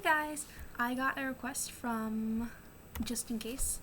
guys, I got a request from Just In Case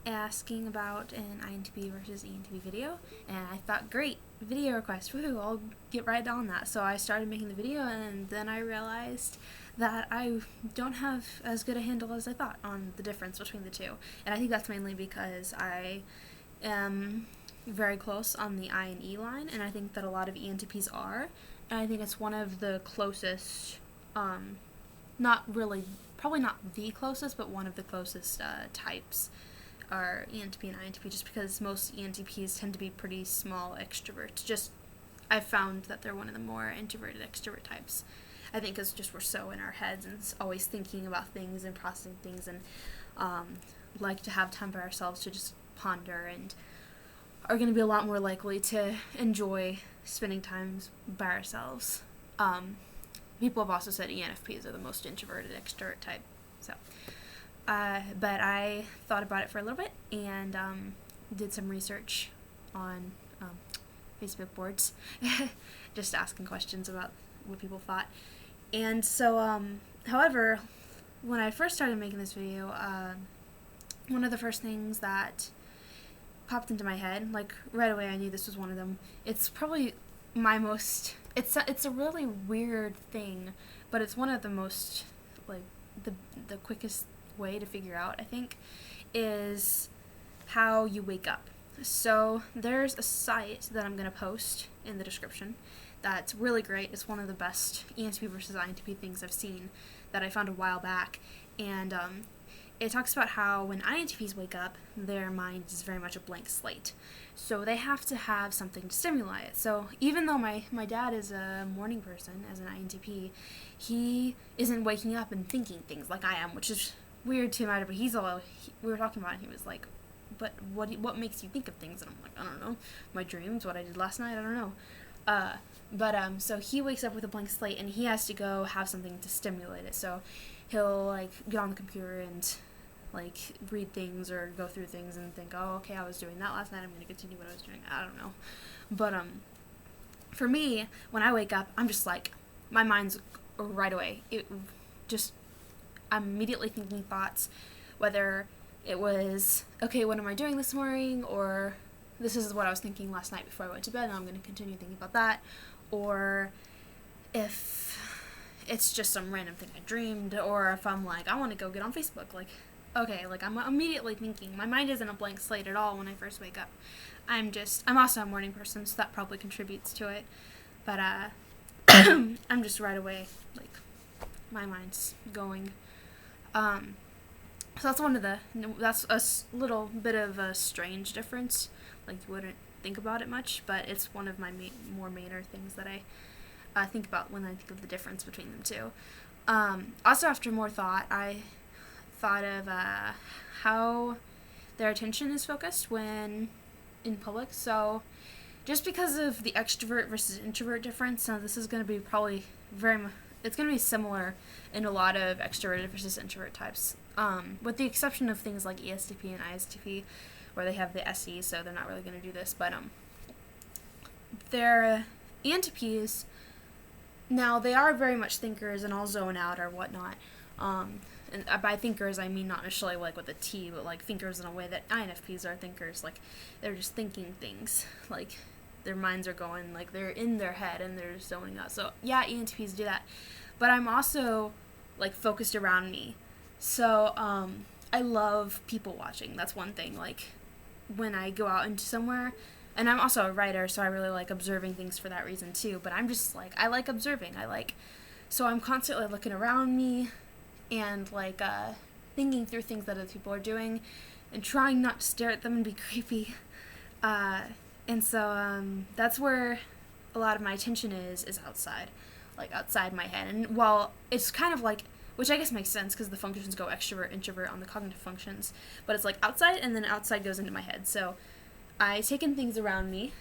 asking about an INTP versus ENTP video, and I thought, great, video request, woohoo, I'll get right on that. So I started making the video, and then I realized that I don't have as good a handle as I thought on the difference between the two. And I think that's mainly because I am very close on the I and E line, and I think that a lot of ENTPs are, and I think it's one of the closest, not really, probably not the closest, but one of the closest types are ENTP and INTP, just because most ENTPs tend to be pretty small extroverts. I've found that they're one of the more introverted extrovert types. I think it's just we're so in our heads and always thinking about things and processing things, and like to have time by ourselves to just ponder, and are going to be a lot more likely to enjoy spending time by ourselves. People have also said ENFPs are the most introverted extrovert type. So, but I thought about it for a little bit and did some research on Facebook boards, just asking questions about what people thought. And so, however, when I first started making this video, one of the first things that popped into my head, like right away I knew this was one of them. It's probably my most, it's a really weird thing, but it's one of the most, like, the quickest way to figure out, I think, is how you wake up. So there's a site that I'm going to post in the description that's really great. It's one of the best ENTP versus INTP things I've seen that I found a while back, and it talks about how when INTPs wake up, their mind is very much a blank slate. So they have to have something to stimulate it. So even though my dad is a morning person as an INTP, he isn't waking up and thinking things like I am, which is weird to matter, but we were talking about it, and he was like, but what makes you think of things? And I'm like, I don't know, my dreams, what I did last night, I don't know. So he wakes up with a blank slate, and he has to go have something to stimulate it. So he'll, like, get on the computer and, like, read things or go through things and think, oh, okay, I was doing that last night, I'm going to continue what I was doing. I don't know. But for me, when I wake up, I'm just like, my mind's right away. I'm immediately thinking thoughts, whether it was, okay, what am I doing this morning, or this is what I was thinking last night before I went to bed, and I'm going to continue thinking about that, or if it's just some random thing I dreamed, or if I'm like, I want to go get on Facebook, like, okay, like, I'm immediately thinking. My mind isn't a blank slate at all when I first wake up. I'm also a morning person, so that probably contributes to it, but I'm just right away, like, my mind's going. So that's a little bit of a strange difference. Like, you wouldn't think about it much, but it's one of my more major things that I think about when I think of the difference between them two. Also, after more thought, I thought of how their attention is focused when in public. So just because of the extrovert versus introvert difference, now this is going to be probably it's going to be similar in a lot of extroverted versus introvert types, with the exception of things like ESTP and ISTP, where they have the SE, so they're not really going to do this. But their ENTPs, now they are very much thinkers and all zone out or whatnot. And by thinkers, I mean not necessarily like with a T, but like thinkers in a way that INFPs are thinkers. Like, they're just thinking things. Like, their minds are going, like, they're in their head and they're just zoning out. So yeah, ENTPs do that. But I'm also, like, focused around me. So I love people watching. That's one thing. Like, when I go out into somewhere, and I'm also a writer, so I really like observing things for that reason too. But I'm just like, I like observing. So I'm constantly looking around me and, like, thinking through things that other people are doing and trying not to stare at them and be creepy. And so that's where a lot of my attention is outside, like outside my head. And while it's kind of like, which I guess makes sense because the functions go extrovert, introvert on the cognitive functions, but it's like outside, and then outside goes into my head. So I take in things around me,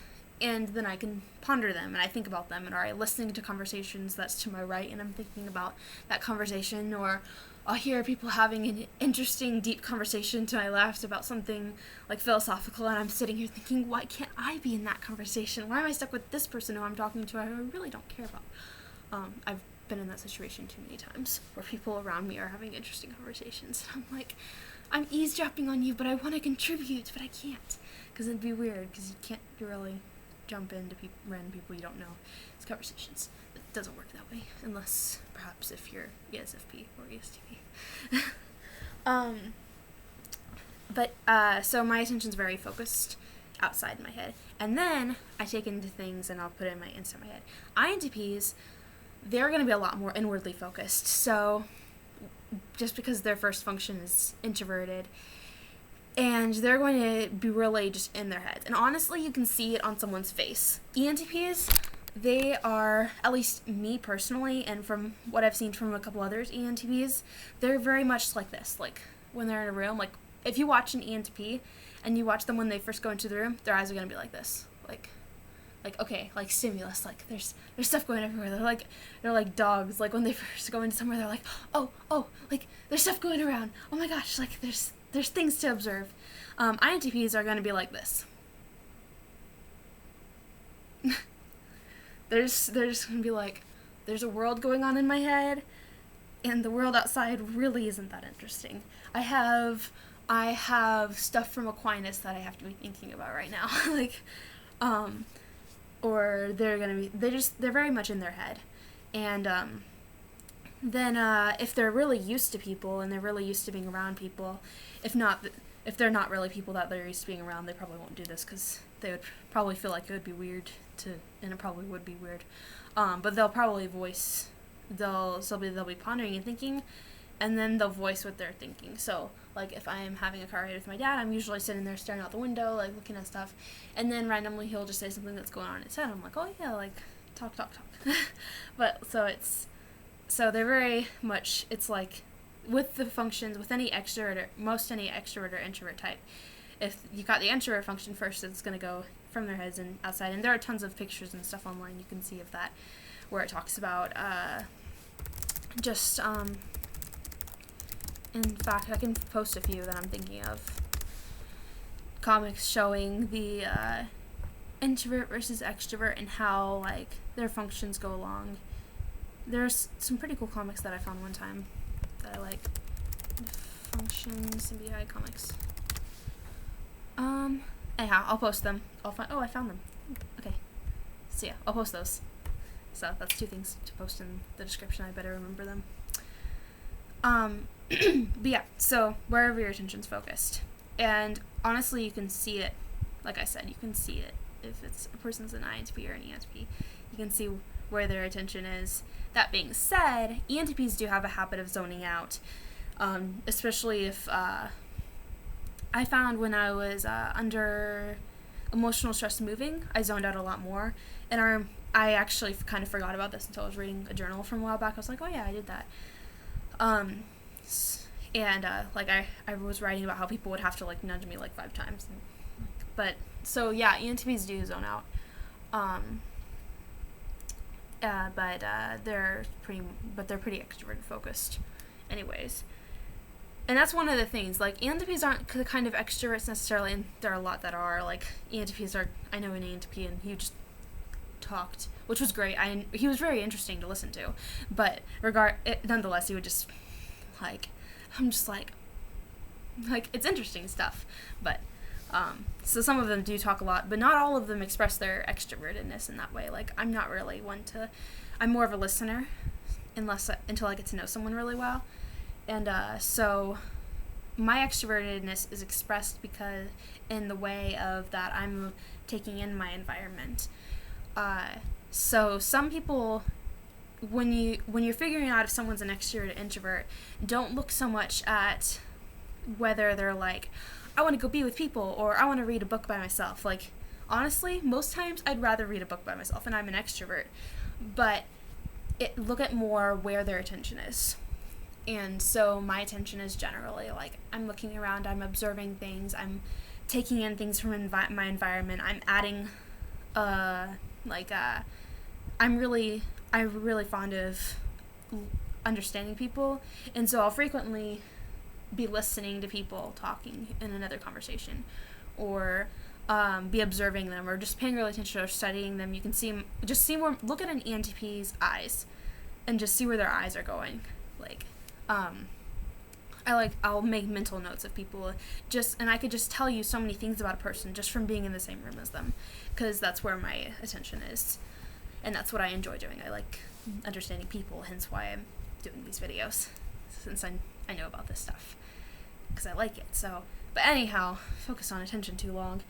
and then I can ponder them, and I think about them, and are I listening to conversations that's to my right, and I'm thinking about that conversation, or I'll hear people having an interesting, deep conversation to my left about something, like, philosophical, and I'm sitting here thinking, why can't I be in that conversation? Why am I stuck with this person who I'm talking to who I really don't care about? I've been in that situation too many times where people around me are having interesting conversations. I'm like, I'm eavesdropping on you, but I want to contribute, but I can't. Because it'd be weird, because you can't really jump into random people you don't know. It's conversations. It doesn't work that way, unless perhaps if you're ESFP or ESTP. So my attention's very focused outside my head. And then I take into things and I'll put it inside my head. INTPs, they're going to be a lot more inwardly focused. So just because their first function is introverted, and they're going to be really just in their heads. And honestly, you can see it on someone's face. ENTPs, they are, at least me personally, and from what I've seen from a couple others ENTPs, they're very much like this. Like, when they're in a room, like, if you watch an ENTP, and you watch them when they first go into the room, their eyes are going to be like this. Like, okay, like stimulus, like, there's stuff going everywhere. They're like dogs, like, when they first go into somewhere, they're like, oh, like, there's stuff going around. Oh my gosh, like, there's things to observe. INTPs are going to be like this. There's going to be like, there's a world going on in my head, and the world outside really isn't that interesting. I have stuff from Aquinas that I have to be thinking about right now. Like, or they're very much in their head. And then if they're really used to people and they're really used to being around people, if they're not really people that they're used to being around, they probably won't do this because they would probably feel like it would be weird and it probably would be weird. But they'll probably they'll be pondering and thinking, and then they'll voice what they're thinking. So, like, if I'm having a car ride with my dad, I'm usually sitting there staring out the window, like, looking at stuff, and then randomly he'll just say something that's going on in his head. I'm like, oh yeah, like, talk. But, so they're very much, it's like, with the functions, with any extrovert, any extrovert or introvert type, if you got the introvert function first, it's going to go from their heads and outside, and there are tons of pictures and stuff online you can see of that, where it talks about, in fact, I can post a few that I'm thinking of, comics showing the, introvert versus extrovert and how, like, their functions go along. There's some pretty cool comics that I found one time that I like. Functions, CBI comics. Anyhow, I'll post them. I found them. Okay. So yeah, I'll post those. So that's 2 things to post in the description. I better remember them. But yeah, so wherever your attention's focused. And honestly, you can see it. Like I said, you can see it. If it's a person's an INTP or an ENTP, you can see where their attention is. That being said, ENTPs do have a habit of zoning out, especially if, I found when I was under emotional stress moving, I zoned out a lot more, and I actually kind of forgot about this until I was reading a journal from a while back. I was like, oh yeah, I did that. Like, I was writing about how people would have to, like, nudge me, like, 5 times. But, so, yeah, ENTPs do zone out. They're pretty extrovert focused anyways. And that's one of the things, like, ENTPs aren't the kind of extroverts necessarily, and there are a lot that are, like, I know an ENTP, and he just talked, which was great. He was very interesting to listen to, but nonetheless, he would just, like, I'm just like, it's interesting stuff, but, so some of them do talk a lot, but not all of them express their extrovertedness in that way. Like, I'm not really I'm more of a listener, until I get to know someone really well. And so my extrovertedness is expressed because in the way of that I'm taking in my environment. So some people, when you're figuring out if someone's an extrovert or introvert, don't look so much at whether they're like, I want to go be with people, or I want to read a book by myself. Like, honestly, most times I'd rather read a book by myself, and I'm an extrovert. But look at more where their attention is. And so my attention is generally, like, I'm looking around, I'm observing things, I'm taking in things from my environment, I'm adding, I'm really fond of understanding people, and so I'll frequently be listening to people talking in another conversation, or be observing them, or just paying real attention or studying them. You can look at an ENTP's eyes. and just see where their eyes are going. Like, I'll make mental notes of people, and I could just tell you so many things about a person just from being in the same room as them, because that's where my attention is, and that's what I enjoy doing. I like understanding people, hence why I'm doing these videos, since I know about this stuff, because I like it. So, but anyhow, focus on attention too long,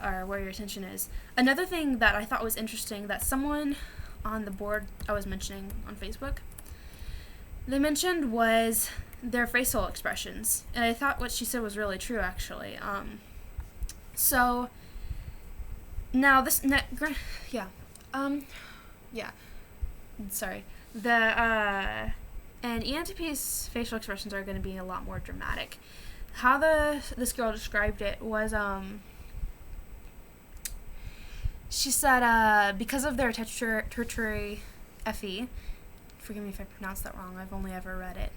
or where your attention is. Another thing that I thought was interesting that someone on the board I was mentioning on Facebook, they mentioned was their facial expressions, and I thought what she said was really true, actually. So now sorry. And ENTP's facial expressions are going to be a lot more dramatic. How this girl described it was, she said, because of their tertiary FE, forgive me if I pronounced that wrong, I've only ever read it,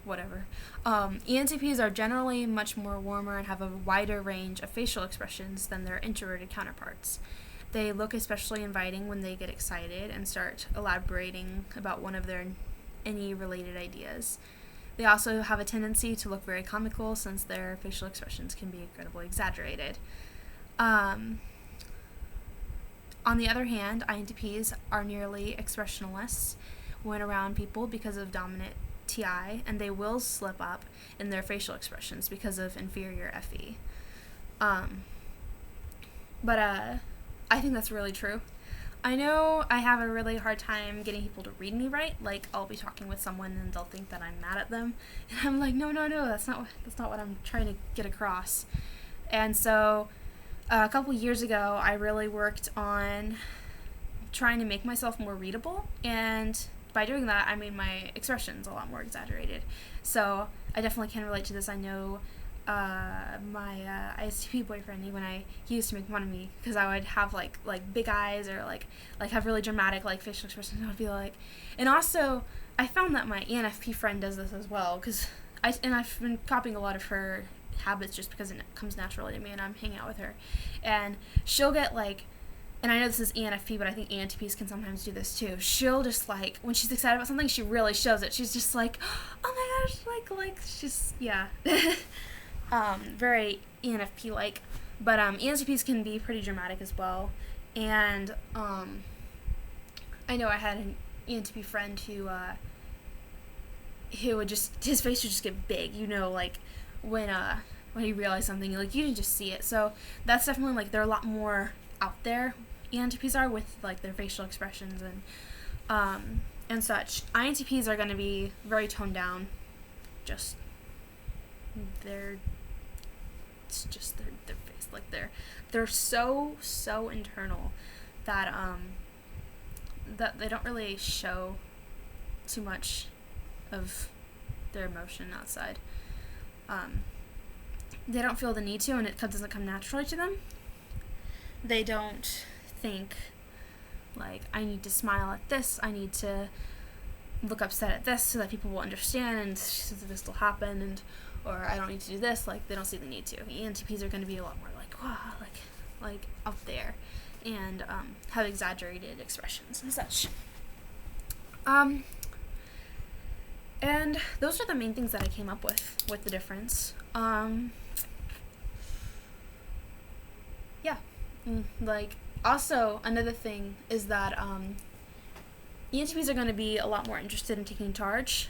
whatever. ENTPs are generally much more warmer and have a wider range of facial expressions than their introverted counterparts. They look especially inviting when they get excited and start elaborating about one of their any related ideas. They also have a tendency to look very comical, since their facial expressions can be incredibly exaggerated. On the other hand, INTPs are nearly expressionless when around people because of dominant TI, and they will slip up in their facial expressions because of inferior FE. But I think that's really true. I know I have a really hard time getting people to read me right. Like, I'll be talking with someone and they'll think that I'm mad at them, and I'm like, no, that's not what I'm trying to get across. And so a couple years ago, I really worked on trying to make myself more readable, and by doing that, I made my expressions a lot more exaggerated. So I definitely can relate to this. I know my ISTP boyfriend, he used to make fun of me because I would have like big eyes, or like have really dramatic like facial expressions. I would be like, and also I found that my ENFP friend does this as well, because I've been copying a lot of her habits just because it comes naturally to me and I'm hanging out with her, and she'll get like, and I know this is ENFP, but I think ENTPs can sometimes do this too. She'll just like, when she's excited about something, she really shows it. She's just like, oh my gosh, like she's, yeah. Very ENFP-like. But ENTPs can be pretty dramatic as well. And I know I had an ENTP friend who would just, his face would just get big, like when he realized something, like you didn't just see it. So that's definitely like, they're a lot more out there, ENTPs are, with like their facial expressions and such. INTPs are going to be very toned down. It's just their face, like they're so internal that that they don't really show too much of their emotion outside. They don't feel the need to, and it doesn't come naturally to them. They don't think, like, I need to smile at this, I need to look upset at this so that people will understand and this will happen, or I don't need to do this. Like, they don't see the need to. ENTPs are going to be a lot more like, wow, like out there, and have exaggerated expressions and such. And those are the main things that I came up with the difference. Like, also, another thing is that ENTPs are going to be a lot more interested in taking charge.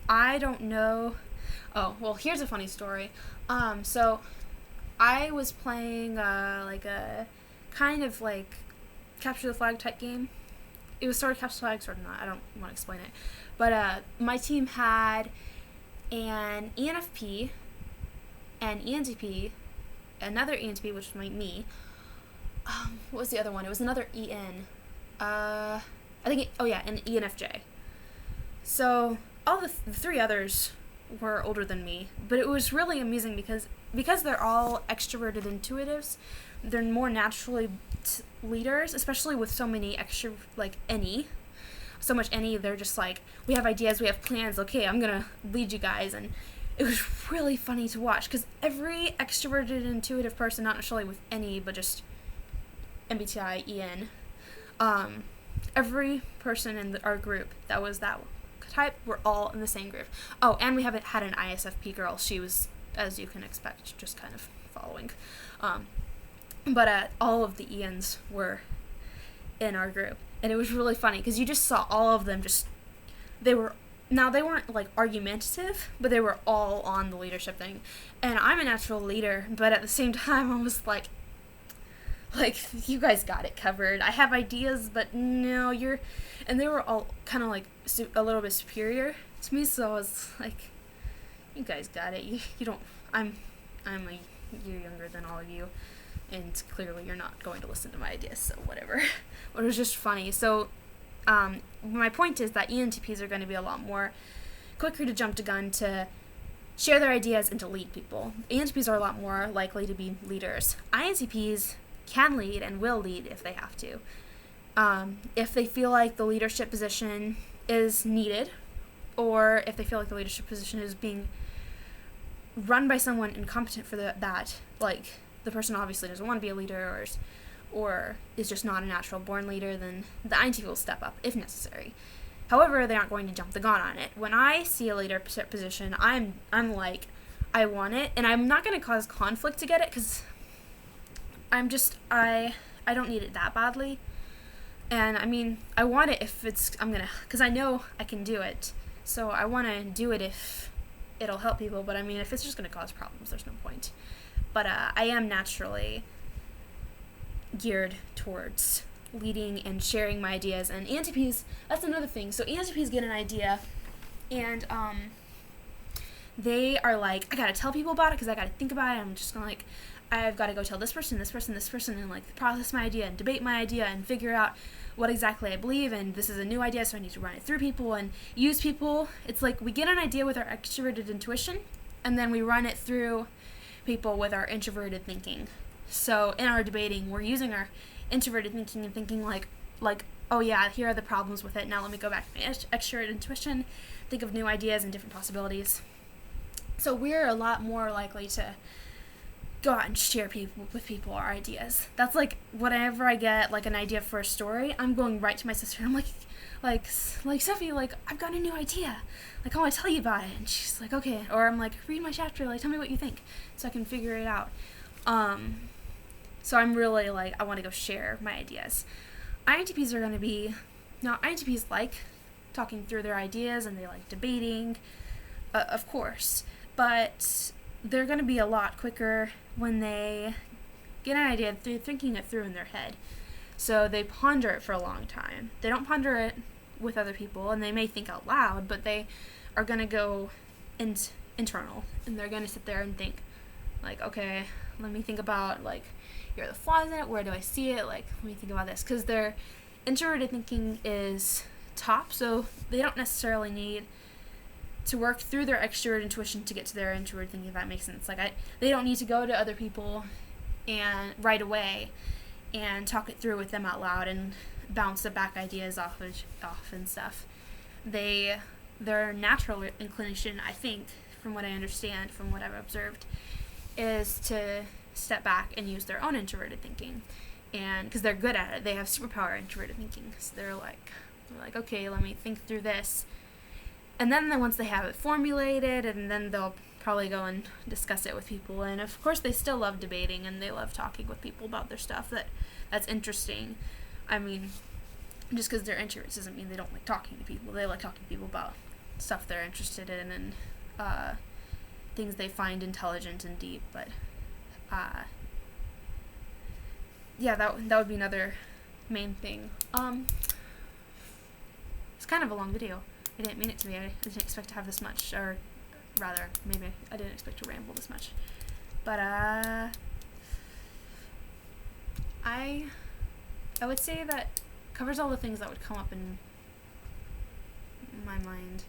I don't know. Oh, well, here's a funny story. So I was playing like a kind of like capture the flag type game. It was sort of capture the flag, sort of not. I don't want to explain it. But my team had an ENFP, an ENTP, another ENTP, which was me. What was the other one? It was another EN. I think an ENFJ. So all the three others were older than me, but it was really amusing because they're all extroverted intuitives. They're more naturally leaders, especially with so many so much NE. They're just like, we have ideas, we have plans. Okay, I'm gonna lead you guys, and it was really funny to watch because every extroverted intuitive person, not necessarily with NE, but just MBTI EN, every person in our group that was that type were all in the same group. Oh, and we haven't had an ISFP girl. She was, as you can expect, just kind of following. But all of the ENs were in our group, and it was really funny because you just saw all of them they weren't like argumentative, but they were all on the leadership thing. And I'm a natural leader, but at the same time I was like you guys got it covered. I have ideas, but no, and they were all kind of like a little bit superior to me, so I was like, you guys got it. You don't. I'm a year younger than all of you, and clearly you're not going to listen to my ideas, so whatever. But it was just funny. So my point is that ENTPs are going to be a lot more quicker to jump to gun, to share their ideas, and to lead people. ENTPs are a lot more likely to be leaders. INTPs can lead and will lead if they have to. If they feel like the leadership position is needed, or if they feel like the leadership position is being run by someone incompetent for that, like the person obviously doesn't want to be a leader or is just not a natural born leader, then the INTP will step up if necessary. However, they aren't going to jump the gun on it. When I see a leadership position, I'm like, I want it, and I'm not going to cause conflict to get it, because I don't need it that badly. And I mean, I want it because I know I can do it. So I want to do it if it'll help people. But I mean, if it's just going to cause problems, there's no point. But I am naturally geared towards leading and sharing my ideas. And ENTPs, that's another thing. So ENTPs get an idea, and they are like, I got to tell people about it because I got to think about it. I'm just going to like, I've got to go tell this person, and like process my idea and debate my idea and figure out what exactly I believe, and this is a new idea, so I need to run it through people and use people. It's like we get an idea with our extroverted intuition, and then we run it through people with our introverted thinking. So in our debating, we're using our introverted thinking and thinking like, oh yeah, here are the problems with it. Now let me go back to my extroverted intuition, think of new ideas and different possibilities. So we're a lot more likely to go out and share with people our ideas. That's like, whenever I get like an idea for a story, I'm going right to my sister and I'm like Sophie, like I've got a new idea, like I want to tell you about it. And she's like, okay. Or I'm like, read my chapter, like tell me what you think, so I can figure it out. So I'm really like, I want to go share my ideas. INTPs are going to be, now INTPs like talking through their ideas and they like debating, of course, but they're going to be a lot quicker when they get an idea, through thinking it through in their head. So they ponder it for a long time. They don't ponder it with other people, and they may think out loud, but they are going to go internal, and they're going to sit there and think, like, okay, let me think about, like, here are the flaws in it, where do I see it, like, let me think about this, because their introverted thinking is top, so they don't necessarily need to work through their extroverted intuition to get to their introverted thinking, if that makes sense. Like, they don't need to go to other people and right away and talk it through with them out loud and bounce the back ideas off and stuff. Their natural inclination, I think, from what I understand, from what I've observed, is to step back and use their own introverted thinking, and because they're good at it, they have superpower introverted thinking. So they're like, okay, let me think through this. And then once they have it formulated, and then they'll probably go and discuss it with people. And of course, they still love debating, and they love talking with people about their stuff that's interesting. I mean, just because they're introverts doesn't mean they don't like talking to people. They like talking to people about stuff they're interested in and things they find intelligent and deep. But yeah, that would be another main thing. It's kind of a long video. I didn't mean it to be. I didn't expect to have this much, or rather, maybe I didn't expect to ramble this much. But I would say that covers all the things that would come up in my mind.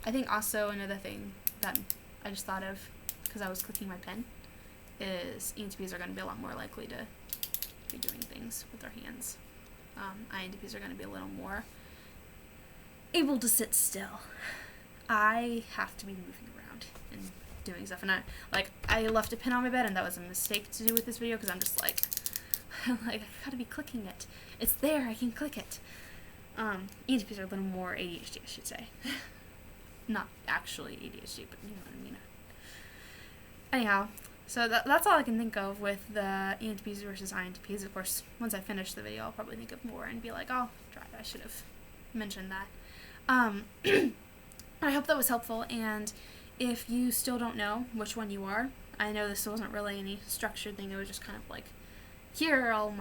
I think also another thing that I just thought of, because I was clicking my pen, is ENTPs are going to be a lot more likely to be doing things with their hands. INTPs are going to be a little more able to sit still. I have to be moving around and doing stuff, and I left a pin on my bed, and that was a mistake to do with this video, because I'm just like, Like, I gotta be clicking it. It's there, I can click it. ENTPs are a little more ADHD, I should say. Not actually ADHD, but you know what I mean. Anyhow, so that's all I can think of with the ENTPs versus INTPs. Of course, once I finish the video, I'll probably think of more and be like, oh, I should have mentioned that. I hope that was helpful, and if you still don't know which one you are, I know this wasn't really any structured thing. It was just kind of like, here are all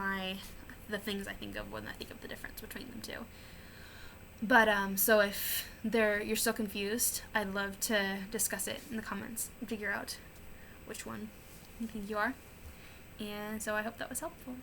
the things I think of when I think of the difference between them two. But so if you're still confused, I'd love to discuss it in the comments and figure out which one you think you are. And so I hope that was helpful.